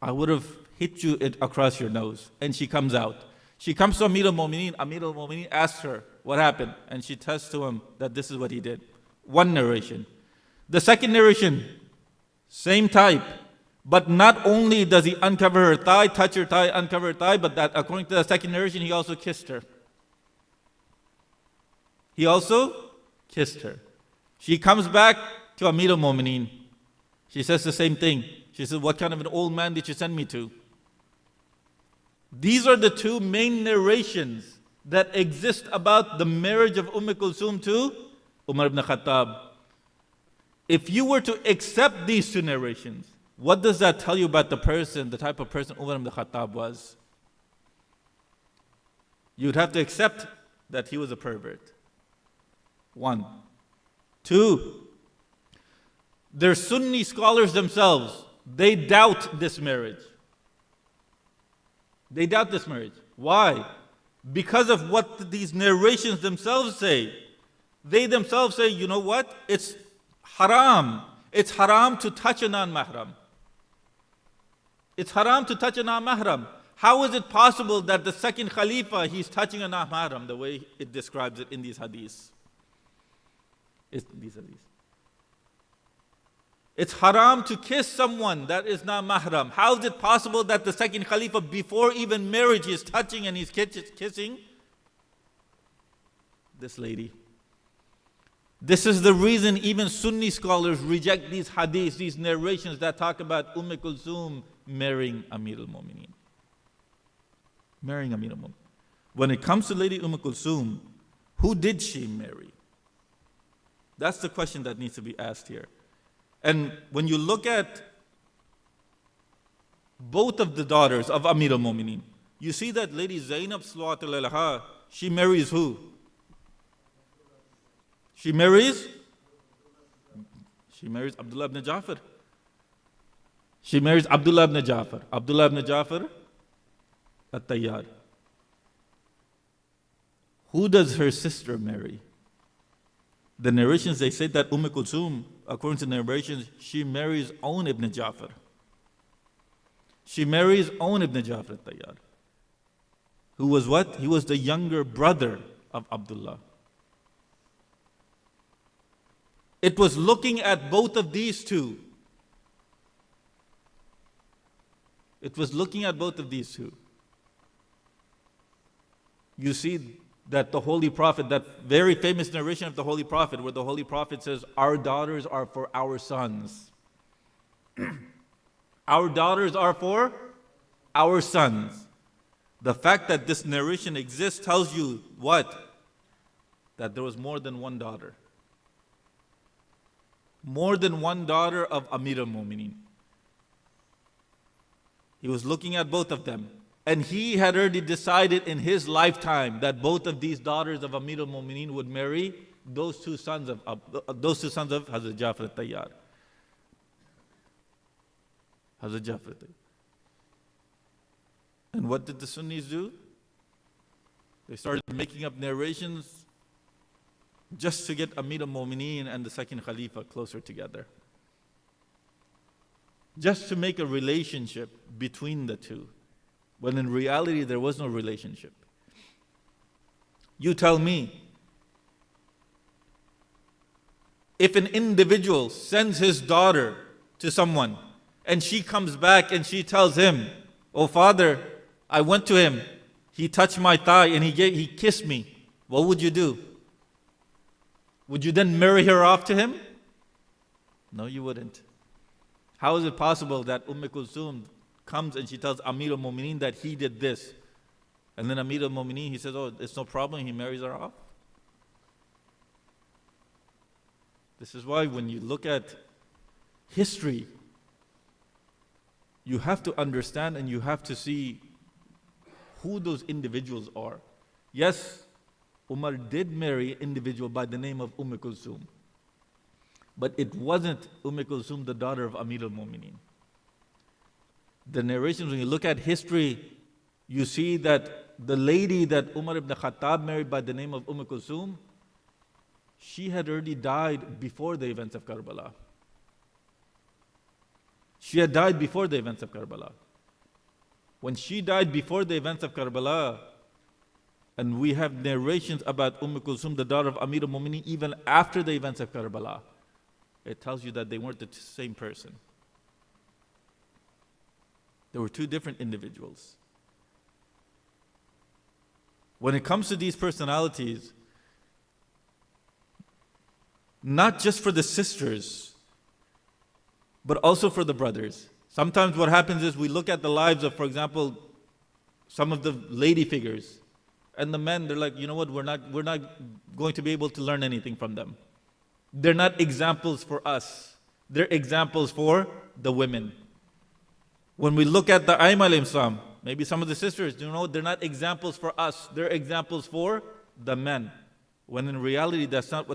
I would have hit you across your nose. And she comes out. She comes to Amir al-Mu'mineen. Amir al-Mu'mineen asks her what happened, and she tells to him that this is what he did. One narration. The second narration, same type, but not only does he uncover her thigh, touch her thigh, uncover her thigh, but that according to the second narration, he also kissed her. He also kissed her. She comes back to Amir al-Mu'mineen. She says the same thing. She says, what kind of an old man did you send me to? These are the two main narrations that exist about the marriage of Kulthum to Umar ibn Khattab. If you were to accept these two narrations, what does that tell you about the person, the type of person Umar ibn Khattab was? You'd have to accept that he was a pervert. One. Two, their Sunni scholars themselves, they doubt this marriage. They doubt this marriage. Why? Because of what these narrations themselves say. They themselves say, you know what? It's haram. It's haram to touch a non-mahram. It's haram to touch a non-mahram. How is it possible that the second Khalifa, he's touching a non-mahram, the way it describes it in these hadiths? In these hadiths. It's haram to kiss someone that is not mahram. How is it possible that the second Khalifa, before even marriage, is touching and he's kissing this lady? This is the reason even Sunni scholars reject these hadiths, these narrations that talk about Kulthum marrying Amir al-Mu'mineen. Marrying Amir al-Mu'mineen. When it comes to Lady Kulthum, who did she marry? That's the question that needs to be asked here. And when you look at both of the daughters of Amir al-Mu'mineen, you see that Lady Zainab sallallahu alaihi wasallam, she marries who? She marries Abdullah ibn Ja'far. She marries Abdullah ibn Ja'far. Abdullah ibn Ja'far at-Tayyab. Who does her sister marry? The narrations, they say that Kulthum, according to narrations, she marries Awn ibn Ja'far. She marries Awn ibn Ja'far at-Tayyab. Who was what? He was the younger brother of Abdullah. It was looking at both of these two. It was looking at both of these two. You see that the Holy Prophet, that very famous narration of the Holy Prophet, where the Holy Prophet says, our daughters are for our sons. Our daughters are for our sons. The fact that this narration exists tells you what? That there was more than one daughter. More than one daughter of Amir al-Mu'mineen. He was looking at both of them. And he had already decided in his lifetime that both of these daughters of Amir al-Mu'mineen would marry those two sons of Hazrat Ja'far al-Tayyab. Hazrat Ja'far al-Tayyab. And what did the Sunnis do? They started making up narrations just to get Amir al-Mu'mineen and the second Khalifa closer together. Just to make a relationship between the two. When in reality there was no relationship. You tell me, if an individual sends his daughter to someone and she comes back and she tells him, oh father, I went to him, he touched my thigh and he kissed me, what would you do? Would you then marry her off to him? No, you wouldn't. How is it possible that Kulthum comes and she tells Amir al-Mu'mineen that he did this? And then Amir al-Mu'mineen, he says, oh, it's no problem, he marries her off? This is why when you look at history, you have to understand and you have to see who those individuals are. Yes, Umar did marry an individual by the name of Kulthum. But it wasn't Kulthum, the daughter of Amir al-Mu'mineen. The narrations, when you look at history, you see that the lady that Umar ibn Khattab married by the name of Kulthum, she had already died before the events of Karbala. She had died before the events of Karbala. When she died before the events of Karbala, and we have narrations about Kulthum, the daughter of Amir al-Mu'mineen, even after the events of Karbala, it tells you that they weren't the same person. There were two different individuals. When it comes to these personalities, not just for the sisters, but also for the brothers. Sometimes what happens is we look at the lives of, for example, some of the lady figures, and the men, they're like, you know what, we're not going to be able to learn anything from them. They're not examples for us. They're examples for the women. When we look at the Aim al-Islam, maybe some of the sisters, you know, they're not examples for us. They're examples for the men. When in reality, that's not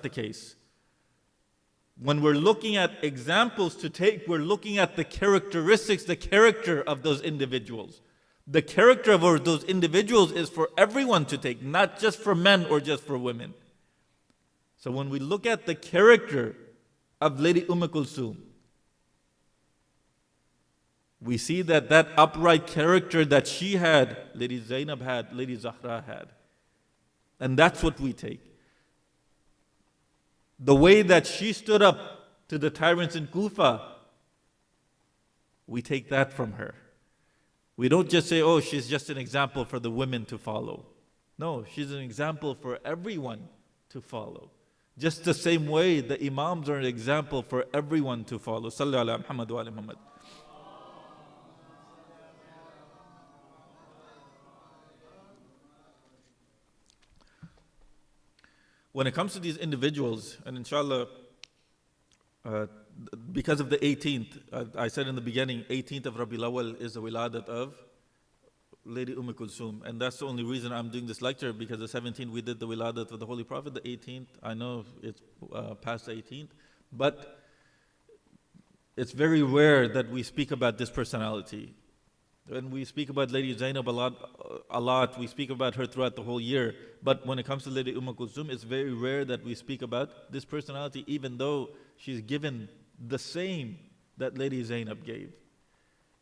the case. When we're looking at examples to take, we're looking at the characteristics, the character of those individuals. The character of those individuals is for everyone to take, not just for men or just for women. So when we look at the character of Lady Kulthum, we see that upright character that she had, Lady Zainab had, Lady Zahra had. And that's what we take. The way that she stood up to the tyrants in Kufa. We take that from her. We don't just say, oh, she's just an example for the women to follow. No, she's an example for everyone to follow. Just the same way the Imams are an example for everyone to follow. Salli ala Muhammad wa ala Muhammad. When it comes to these individuals, and inshallah, because of the 18th, I said in the beginning, 18th of Rabi Awal is the wiladat of Lady Kulthum. And that's the only reason I'm doing this lecture, because the 17th we did the wiladat of the Holy Prophet, the 18th, I know it's past the 18th, but it's very rare that we speak about this personality. When we speak about Lady Zainab a lot, we speak about her throughout the whole year. But when it comes to Lady Kulthum, it's very rare that we speak about this personality, even though she's given the same that Lady Zainab gave.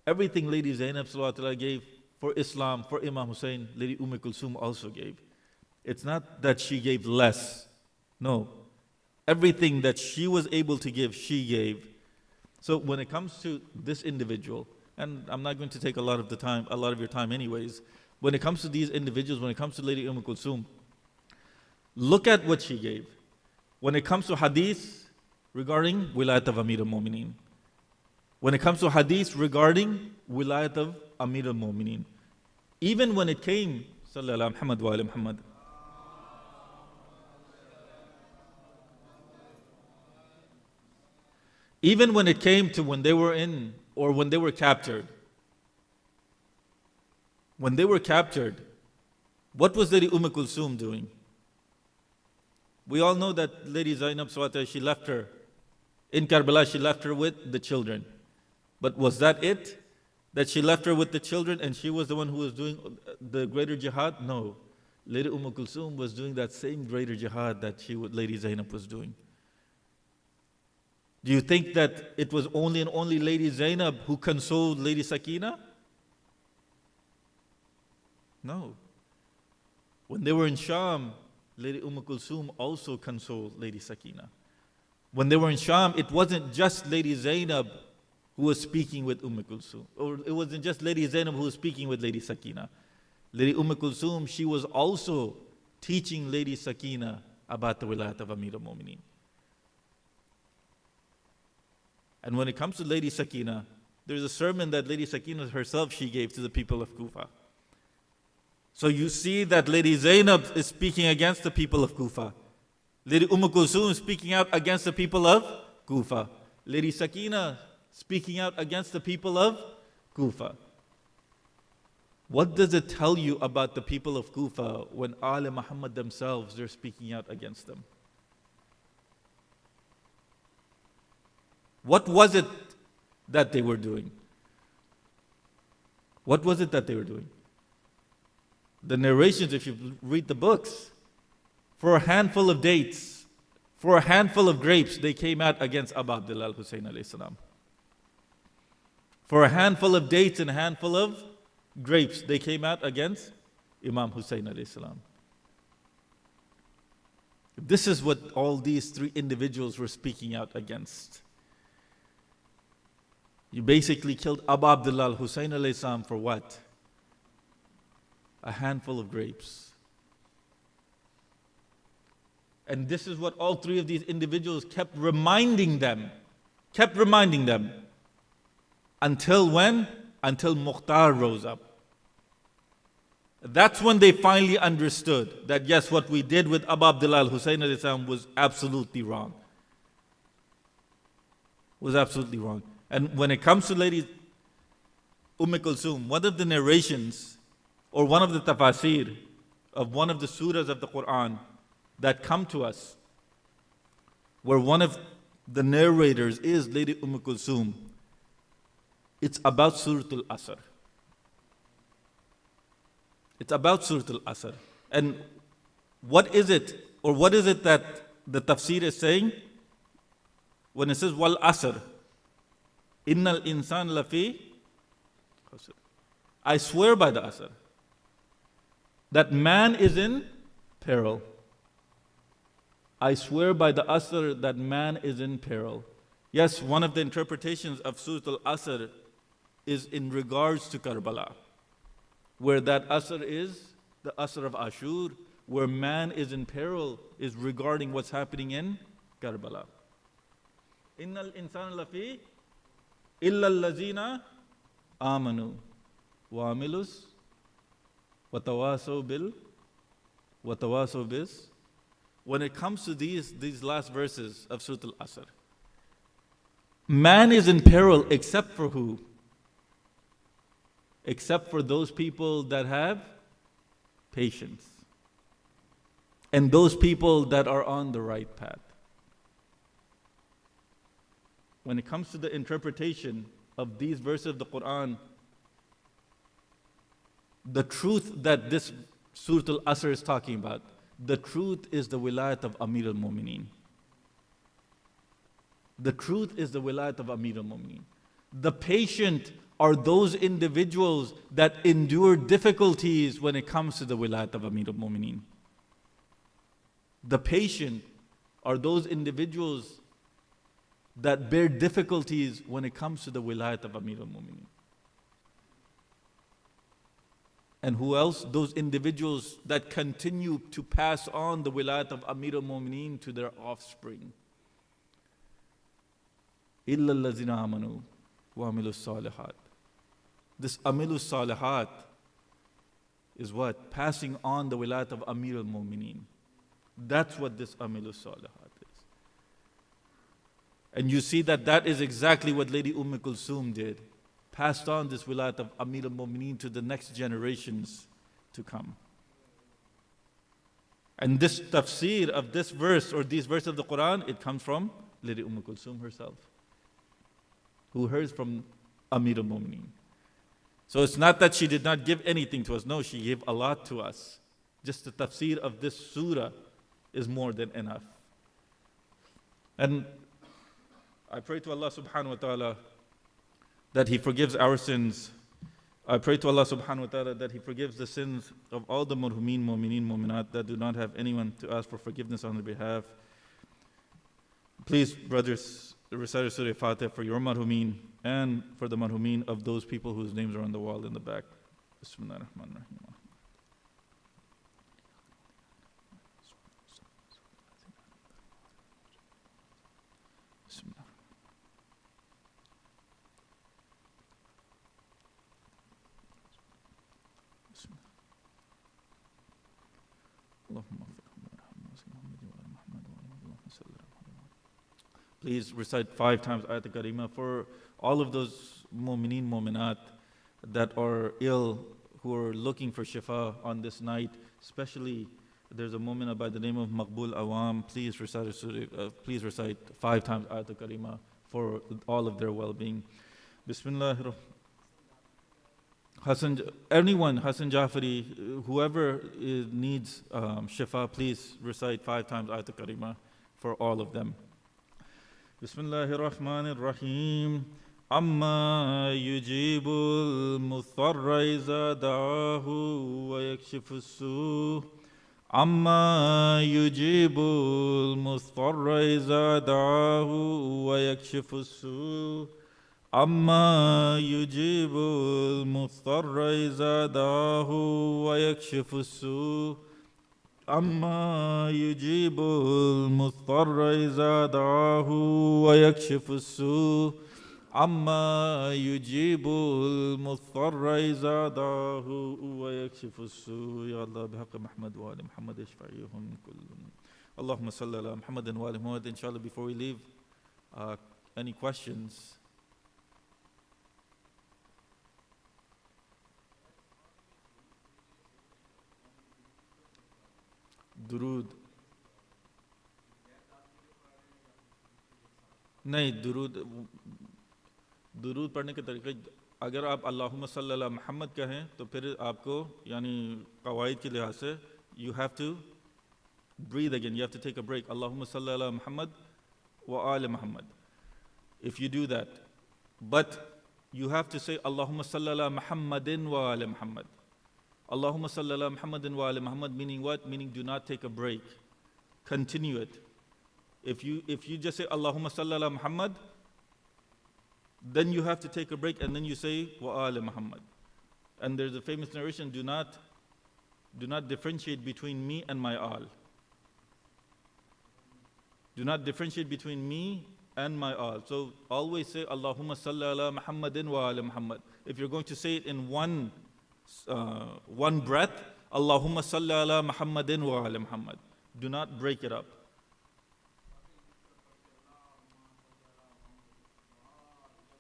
Everything Lady Zainab gave for Islam, for Imam Hussain, Lady Kulthum also gave. It's not that she gave less. No. Everything that she was able to give, she gave. So when it comes to this individual, and I'm not going to take a lot of your time anyways, when it comes to these individuals, when it comes to Lady Kulthum, look at what she gave. When it comes to hadith regarding wilayat of Amir al-Mu'mineen, when it comes to hadith regarding wilayat of Amir al-Mu'mineen, even when it came, sallallahu Muhammad wa ala Muhammad, even when it came to when they were in, or when they were captured. When they were captured, what was Lady Kulthum doing? We all know that Lady Zainab, she left her. In Karbala, she left her with the children. But was that it? That she left her with the children and she was the one who was doing the greater jihad? No. Lady Kulthum was doing that same greater jihad that Lady Zainab was doing. Do you think that it was only and only Lady Zainab who consoled Lady Sakina? No. When they were in Sham, Lady Kulthum also consoled Lady Sakina. When they were in Sham, it wasn't just Lady Zainab who was speaking with Kulthum, or it wasn't just Lady Zainab who was speaking with Lady Sakina. Lady Kulthum, she was also teaching Lady Sakina about the wilayat of Amir al-Mu'mineen. And when it comes to Lady Sakina, there's a sermon that Lady Sakina herself she gave to the people of Kufa. So you see that Lady Zainab is speaking against the people of Kufa. Lady Kulthum is speaking out against the people of Kufa. Lady Sakina speaking out against the people of Kufa. What does it tell you about the people of Kufa when Ali Muhammad themselves, they're speaking out against them? What was it that they were doing? What was it that they were doing? The narrations, if you read the books, for a handful of dates, for a handful of grapes, they came out against Abu Abdullah Hussain alayhi salam. For a handful of dates and a handful of grapes, they came out against Imam Hussain alayhi salam. This is what all these three individuals were speaking out against. You basically killed Abu Abdullah Hussain alayhi salam for what? A handful of grapes. And this is what all three of these individuals kept reminding them. Until when? Until Mukhtar rose up. That's when they finally understood that yes, what we did with Abu Abdullah Hussain alayhi salam was absolutely wrong. Was absolutely wrong. And when it comes to Lady Kulthum, one of the narrations or one of the tafasir of one of the surahs of the Quran that come to us, where one of the narrators is Lady Kulthum, it's about Surah Al-Asr. It's about Surah Al-Asr. And what is it that the tafsir is saying? When it says, Wal Asr, Innal insan lafi khusr. I swear by the Asr that man is in peril. I swear by the Asr that man is in peril. Yes, one of the interpretations of Surah Al-Asr is in regards to Karbala, where that Asr is the Asr of Ashur, where man is in peril, is regarding what's happening in Karbala. Innal insana lafi illa allazina amanu wa amilus wa tawasaw bil wa tawasaw bis. When it comes to these last verses of Surah Al-Asr, man is in peril except for who? Except for those people that have patience and those people that are on the right path. When it comes to the interpretation of these verses of the Quran, the truth that this Surah Al-Asr is talking about, the truth is the wilayat of Amir al-Mu'mineen. The truth is the wilayat of Amir al-Mu'mineen. The patient are those individuals that endure difficulties when it comes to the wilayat of Amir al-Mu'mineen. The patient are those individuals that bear difficulties when it comes to the wilayat of Amir al-Mu'mineen. And who else? Those individuals that continue to pass on the wilayat of Amir al-Mu'mineen to their offspring. إِلَّا الَّذِينَ آمَنُوا وَعَمِلُوا الصَّالِحَاتِ. This Amilu Salihat is what? Passing on the wilayat of Amir al-Mu'mineen. That's what this Amilu Salihat is. And you see that is exactly what Lady Kulthum did. Passed on this wilayat of Amir al-Mu'mineen to the next generations to come. And this tafsir of this verse or these verses of the Quran, it comes from Lady Kulthum herself, who heard from Amir al-Mu'mineen. So it's not that she did not give anything to us. No, she gave a lot to us. Just the tafsir of this surah is more than enough. And I pray to Allah subhanahu wa ta'ala that He forgives our sins. I pray to Allah subhanahu wa ta'ala that He forgives the sins of all the marhumeen, mu'mineen, mu'minat that do not have anyone to ask for forgiveness on their behalf. Please, brothers, recite Surah Fatiha for your marhumeen and for the marhumeen of those people whose names are on the wall in the back. Bismillah ar-Rahman ar-Rahim. Please recite 5 times Ayat al-Karima for all of those mu'mineen, mu'minat that are ill, who are looking for shifa on this night. Especially, there's a mu'mina by the name of Maqbul Awam. Please recite 5 times Ayat al-Karima for all of their well-being. Bismillah. Hassan Jafari, whoever needs shifa, please recite 5 times Ayat al-Karima for all of them. Bismillahir Rahmanir Rahim. Amma yujibul mutharra iza da'ahu wa yakshifu as-su. Amma yujibul mutharra iza da'ahu wa yakshifu as-su. Amma yujibul mutharra iza da'ahu wa yakshifu as-su. أما يجيب المضطر إذا دعاه ويكشف السوء أما يجيب المضطر إذا دعاه ويكشف السوء يا الله بحق محمد وآل محمد اشفعيهم كلهم اللهم صل على محمد وآل محمد. Inshallah, before we leave, any questions? दुरूद नहीं, दुरूद पढ़ने के तरीके, अगर आप अल्लाहुम्मा सल्ली अला मुहम्मद कहें तो फिर आपको यानी कवायद के लिहाज से you have to breathe again, you have to take a break. Allahumma salli ala Muhammad wa ali Muhammad. If you do that, but you have to say Allahumma salli ala Muhammadin wa ali Muhammad. Allahumma salli ala Muhammadin wa ali Muhammad, meaning what? Meaning do not take a break. Continue it. If you just say Allahumma salli ala Muhammad, Then you have to take a break and then you say, wa ali Muhammad. And there's a famous narration, do not differentiate between me and my al. Do not differentiate between me and my al. So always say, Allahumma salli ala Muhammadin wa ali Muhammad. If you're going to say it in one breath, Allahumma salli ala Muhammadin wa ali Muhammad. Do not break it up.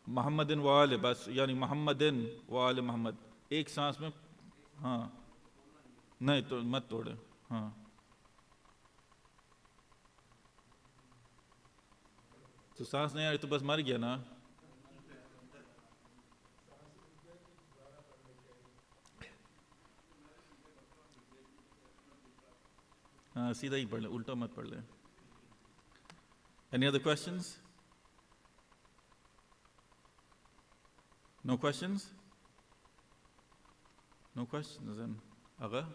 محمدن و آل بس یعنی محمدن و آل محمد ایک سانس میں ہاں نہیں تو مت توڑے ہاں تو سانس نہیں آ رہی تو بس مر گیا نا ہاں سیدھا ہی پڑھ لیں الٹا مت پڑھ لیں Any other questions? No questions? No questions then. Agha?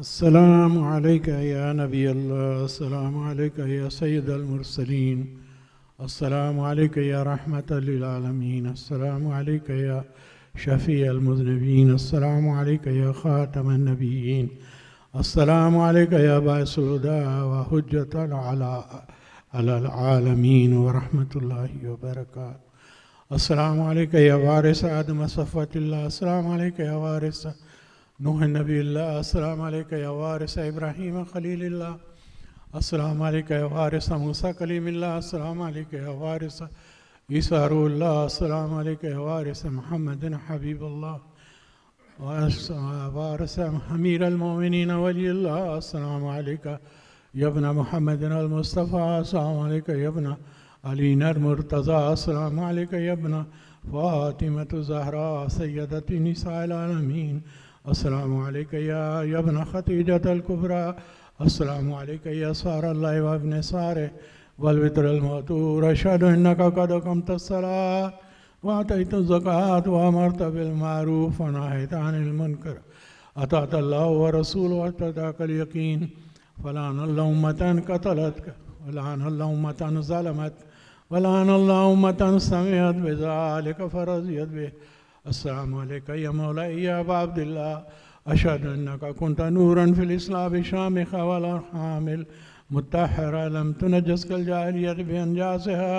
السلام عليك يا نبي الله السلام عليك يا سيد المرسلين السلام عليك يا رحمة للعالمين السلام عليك يا شفيع المذنبين السلام عليك يا خاتم النبيين السلام عليك يا باعث الهدى وحجة على العالمين ورحمة الله وبركاته السلام عليك يا وارث آدم صفوة الله السلام عليك يا وارث نوح النبي الله السلام عليك يا وارث إبراهيم خليل الله السلام عليك يا وارث موسى كليم الله السلام عليك يا وارث عيسى روح الله السلام عليك يا وارث محمد حبيب الله وارث أمير المؤمنين ولي الله السلام عليك يا ابن محمد المصطفى السلام عليك يا ابن علي المرتضى السلام عليك يا ابن فاطمة الزهراء سيدة نساء العالمين السلام عليك يا ابن خديجة الكبرى السلام عليك يا سار الله وابن ساره والوتر الموتور أشهد أنك قد قمت الصلاة وأعطيت الزكاة وأمرت بالمعروف ونهيت عن المنكر أطعت الله ورسوله واتبعك اليقين فلعن الله أمة قتلتك ولعن الله أمة ظلمتك ولعن الله أمة سمعت بذلك فرضيت به السلام عليك يا مولاي يا أبا عبد الله أشهد أنك كنت نورا في الإسلام شامخا والأرحام المطهرة لم تنجسك الجاهلية بأنجاسها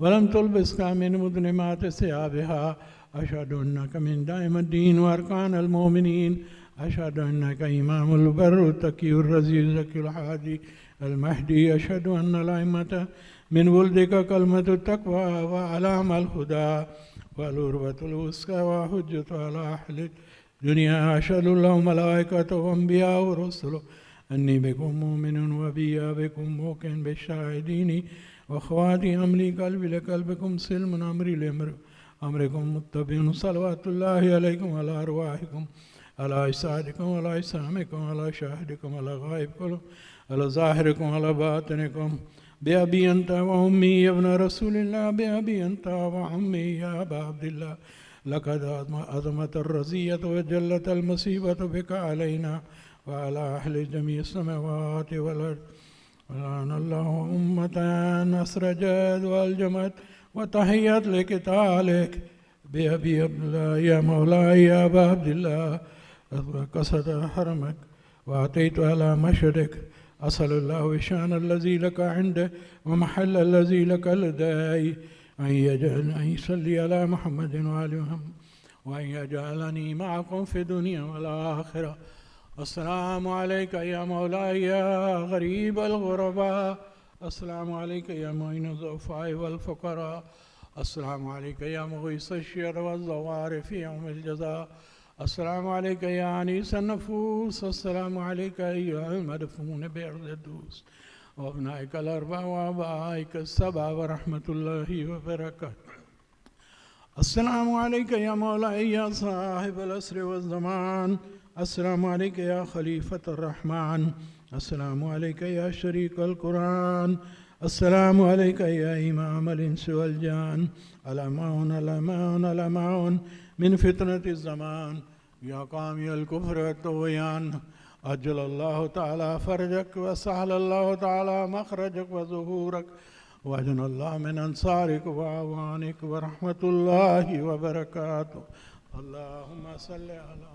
ولم تلبسك من مظلمات ثيابها أشهد أنك من دائم الدين وأركان المؤمنين أشهد أنك إمام البر التقي الرزي الزكي الحادي المهدي أشهد أن الأئمة من ولدك كلمة التقوى وعلام الهدى والعروة الوثقى وحجة على أهل الدنيا أشهد الله وملائكته وأنبياء ورسله أني بكم مؤمن وبي بكم موقن بالشاهدين وأخواتي أملي قلبي لقلبكم سلم أمري أمركم متبع صلوات الله عليكم وعلى أرواحكم على أجسادكم وعلى أجسامكم وعلى شاهدكم وعلى غائبكم على ظاهركم وعلى باطنكم بأبي أنت وأمي يا ابن رسول الله بأبي أنت وأمي يا أبا عبد الله لقد عظمت الرزية وجلت المصيبة بك علينا وعلى أهل جميع السماوات والأرض ولعن الله أمة أسرجت والجمت وتحيت لقتالك بأبي عبد الله يا مولاي يا أبا عبد الله قصد حرمك وأتيت على مشهدك أسأل الله الشأن الذي لك عنده ومحل الذي لك لدي أن يصلي على محمد وآل محمد وأن يجعلني معكم في الدنيا والآخرة السلام عليك يا مولاي يا غريب الغرباء السلام عليك يا معين الضعفاء والفقراء السلام عليك يا مغيث الشر والزوار في يوم الجزاء السلام عليك يا أنيس النفوس السلام عليك أيها المدفون بأرض الدوس وأبنائك الأربعة وآبائك السبعة ورحمة الله وبركاته السلام عليك يا مولاي يا صاحب العصر والزمان. السلام عليك يا خليفة الرحمن. السلام عليك يا شريك القرآن. السلام عليك يا إمام الإنس والجان. الأمان الأمان الأمان من فتنة الزمان. يا قامي الكفر والطغيان. أجل الله تعالى فرجك وسهل الله تعالى مخرجك وظهورك وأجن الله من أنصارك وأعوانك ورحمة الله وبركاته. اللهم صل على